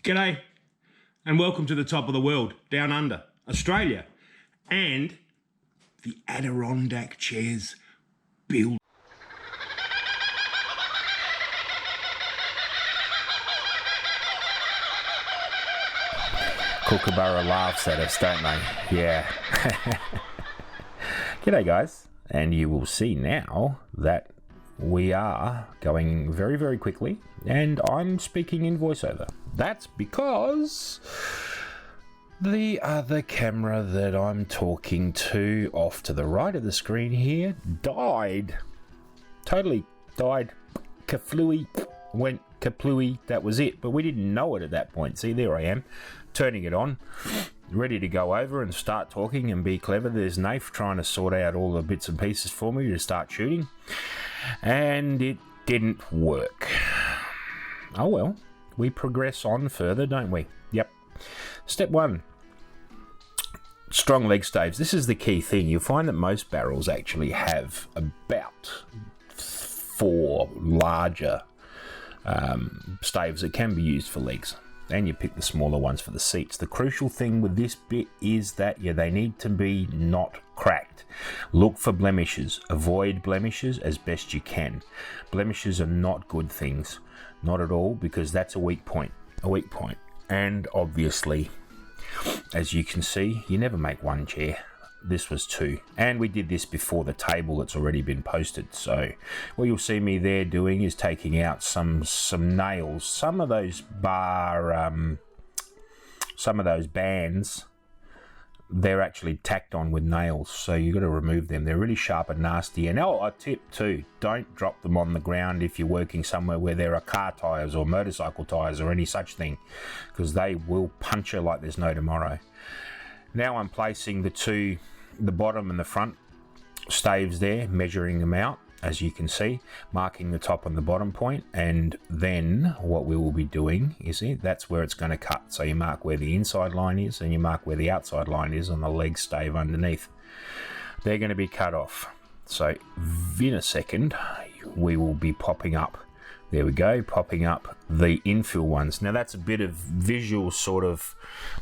G'day and welcome to the top of the world, down under, Australia, and the Adirondack Chairs build. Kookaburra laughs at us, don't they? Yeah. G'day guys, and you will see now that we are going very, very quickly, and I'm speaking in voiceover. That's because the other camera that I'm talking to off to the right of the screen here died. Totally died. Kaflooey. Went kaplooey. That was it. But we didn't know it at that point. See, there I am, turning it on, ready to go over and start talking and be clever. There's Nath trying to sort out all the bits and pieces for me to start shooting. And it didn't work. Oh well. We progress on further, don't we? Yep. Step 1. Strong leg staves. This is the key thing. You'll find that most barrels actually have about 4 larger staves that can be used for legs. And you pick the smaller ones for the seats. The crucial thing with this bit is that they need to be not cracked. Look for blemishes. Avoid blemishes as best you can. Blemishes are not good things. Not at all, because that's a weak point. A weak point. And obviously, as you can see, you never make one chair. This was 2. And we did this before the table that's already been posted. So what you'll see me there doing is taking out some nails. Some of those bands, they're actually tacked on with nails, so you've got to remove them. They're really sharp and nasty. And a tip too, don't drop them on the ground if you're working somewhere where there are car tires or motorcycle tires or any such thing, because they will puncture like there's no tomorrow. Now I'm placing the bottom and the front staves there, measuring them out, as you can see, marking the top and the bottom point. And then what we will be doing is that's where it's going to cut. So you mark where the inside line is and you mark where the outside line is on the leg stave underneath. They're going to be cut off. So in a second we will be popping up, there we go, popping up the infill ones. Now that's a bit of visual sort of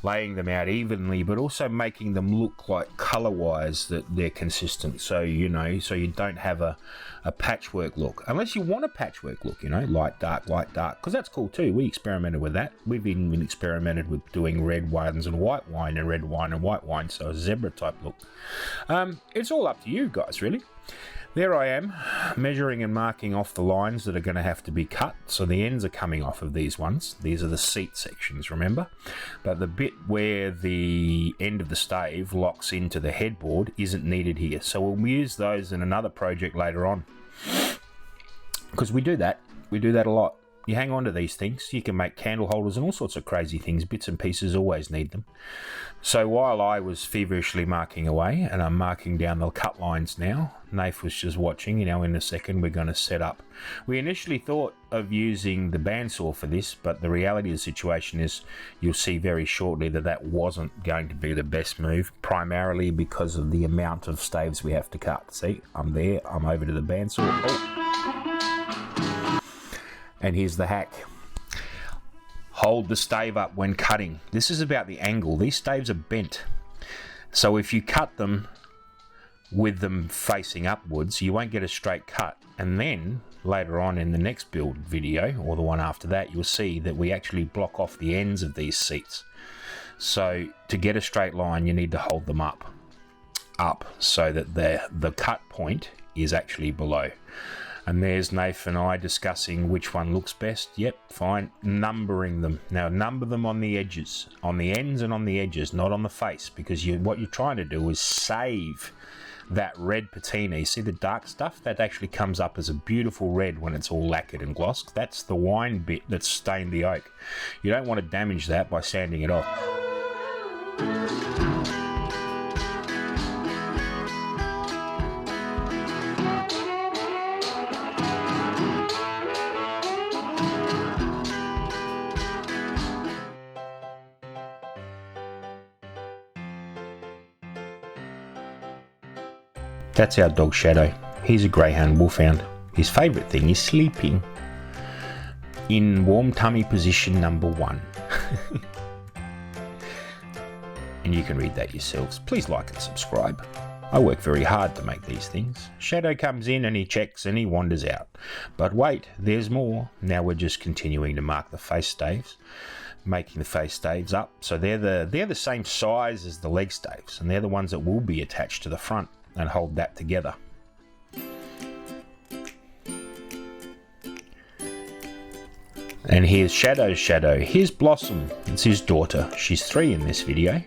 laying them out evenly, but also making them look like color wise that they're consistent. So so you don't have a patchwork look, unless you want a patchwork look, light dark, because that's cool too. We experimented with that. We've even experimented with doing red wines and white wine and red wine and white wine, so a zebra type look. It's all up to you guys, really. There I am, measuring and marking off the lines that are going to have to be cut. So the ends are coming off of these ones. These are the seat sections, remember? But the bit where the end of the stave locks into the headboard isn't needed here. So we'll use those in another project later on. Because we do that. We do that a lot. You hang on to these things. You can make candle holders and all sorts of crazy things. Bits and pieces, always need them. So while I was feverishly marking away, and I'm marking down the cut lines now, Nath was just watching. In a second we're going to set up. We initially thought of using the bandsaw for this, but the reality of the situation is you'll see very shortly that wasn't going to be the best move, primarily because of the amount of staves we have to cut. See, I'm there. I'm over to the bandsaw. Oh. And here's the hack. Hold the stave up when cutting. This is about the angle. These staves are bent. So if you cut them with them facing upwards, you won't get a straight cut. And then later on in the next build video, or the one after that, you'll see that we actually block off the ends of these seats. So to get a straight line, you need to hold them up so that the cut point is actually below. And there's Nath and I discussing which one looks best. Yep, fine. Numbering them. Now, number them on the edges, on the ends and on the edges, not on the face, because what you're trying to do is save that red patina. You see the dark stuff? That actually comes up as a beautiful red when it's all lacquered and glossed. That's the wine bit that's stained the oak. You don't want to damage that by sanding it off. That's our dog Shadow. He's a greyhound wolfhound. His favourite thing is sleeping in warm tummy position number 1. And you can read that yourselves. Please like and subscribe. I work very hard to make these things. Shadow comes in and he checks and he wanders out. But wait, there's more. Now we're just continuing to mark the face staves, making the face staves up. So they're the same size as the leg staves, and they're the ones that will be attached to the front and hold that together. And here's Shadow's shadow. Here's Blossom. It's his daughter. She's 3 in this video.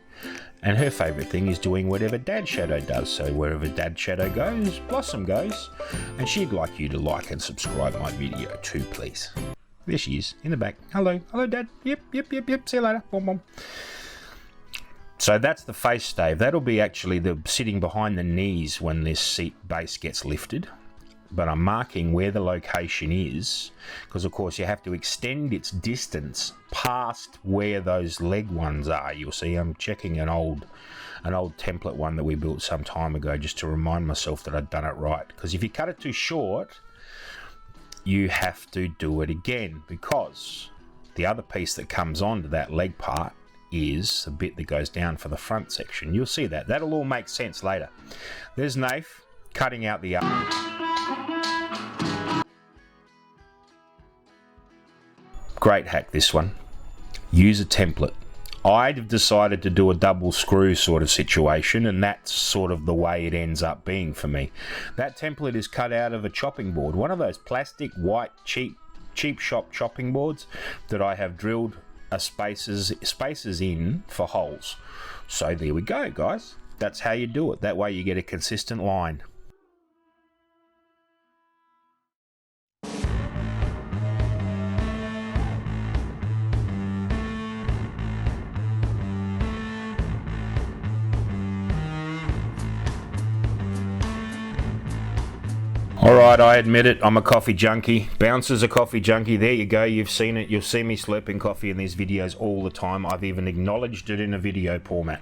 And her favourite thing is doing whatever Dad Shadow does. So wherever Dad Shadow goes, Blossom goes. And she'd like you to like and subscribe my video too, please. There she is, in the back. Hello. Hello, Dad. Yep. See you later. Boom, boom. So that's the face stave. That'll be actually the sitting behind the knees when this seat base gets lifted. But I'm marking where the location is, because of course you have to extend its distance past where those leg ones are. You'll see I'm checking an old template one that we built some time ago, just to remind myself that I'd done it right. Because if you cut it too short, you have to do it again, because the other piece that comes onto that leg part is the bit that goes down for the front section. You'll see that. That'll all make sense later. There's Naif cutting out the Great hack, this one. Use a template. I've decided to do a double screw sort of situation, and that's sort of the way it ends up being for me. That template is cut out of a chopping board, one of those plastic white cheap shop chopping boards that I have drilled spaces in for holes. So there we go, guys. That's how you do it. That way you get a consistent line. Alright, I admit it, I'm a coffee junkie. Bouncer's a coffee junkie. There you go, you've seen it. You'll see me slurping coffee in these videos all the time. I've even acknowledged it in a video format.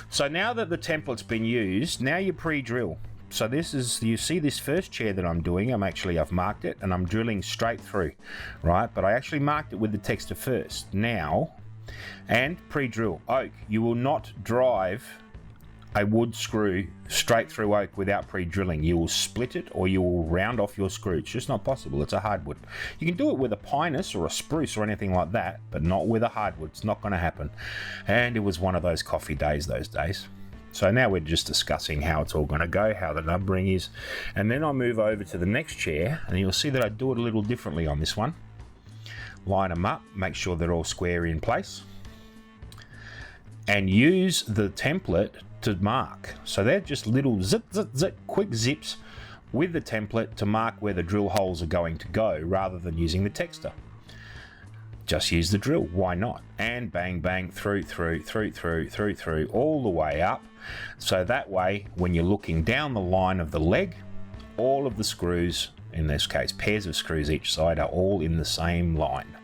So now that the template's been used, now you pre-drill. So this is, you see this first chair that I'm doing, I've marked it and I'm drilling straight through, right? But I actually marked it with the texture first. Now, and pre-drill. Oak, you will not drive a wood screw straight through oak without pre-drilling. You will split it or you will round off your screw. It's just not possible. It's a hardwood. You can do it with a pinus or a spruce or anything like that, but not with a hardwood. It's not going to happen. And it was one of those coffee days those days. So now we're just discussing how it's all going to go, how the numbering is. And then I'll move over to the next chair and you'll see that I do it a little differently on this one. Line them up, make sure they're all square in place. And use the template to mark. So they're just little zip, quick zips with the template to mark where the drill holes are going to go, rather than using the texture. Just use the drill, why not? And bang, bang, through, all the way up. So that way, when you're looking down the line of the leg, all of the screws, in this case pairs of screws each side, are all in the same line.